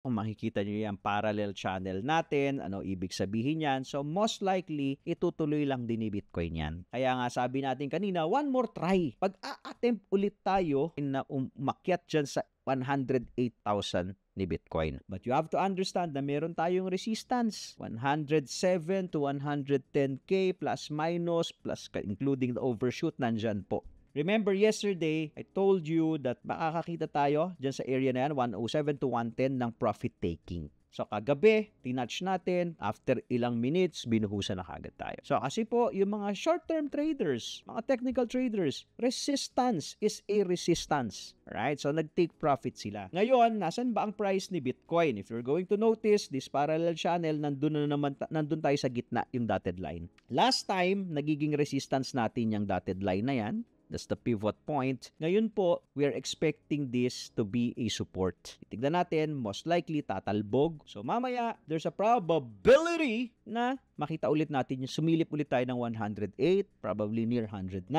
Kung makikita nyo yan, parallel channel natin. Ano ibig sabihin yan? So, most likely, itutuloy lang din ni Bitcoin yan. Kaya nga, sabi natin kanina, one more try. Pag a-attempt ulit tayo na umakyat dyan sa 108,000 ni Bitcoin. But you have to understand na meron tayong resistance. 107 to 110K plus minus plus including the overshoot nandyan po. Remember yesterday, I told you that makakakita tayo dyan sa area na yan, 107 to 110 ng profit taking. So kagabi, tinouch natin, after ilang minutes, binuhusan na kagad tayo. So kasi po, yung mga short-term traders, mga technical traders, resistance is a resistance. Alright? So nag-take profit sila. Ngayon, nasan ba ang price ni Bitcoin? If you're going to notice, this parallel channel, nandun tayo sa gitna yung dotted line. Last time, nagiging resistance natin yung dotted line na yan. That's the pivot point. Ngayon po, we are expecting this to be a support. Tignan natin, most likely tatalbog. So mamaya, there's a probability na makita ulit natin yung sumilip ulit tayo ng 108, probably near 109,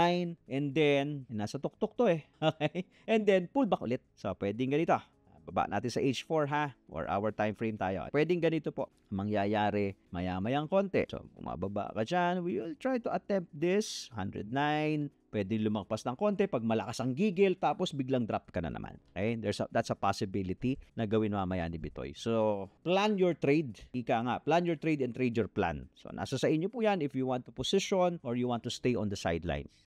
and then, nasa tuktok to eh. Okay? And then, pull back ulit. So, pwedeng ganito. Baba natin sa H4 ha, or our time frame tayo. Pwedeng ganito po mangyayari maya-mayang konti. So, bumababa ka dyan, we will try to attempt this, 109, pwede lumagpas ng konti pag malakas ang gigil, tapos biglang drop ka na naman. Okay? That's a possibility na gawin mamaya ni Bitoy. So, plan your trade. Ika nga, plan your trade and trade your plan. So, nasa sa inyo po yan if you want to position or you want to stay on the sideline.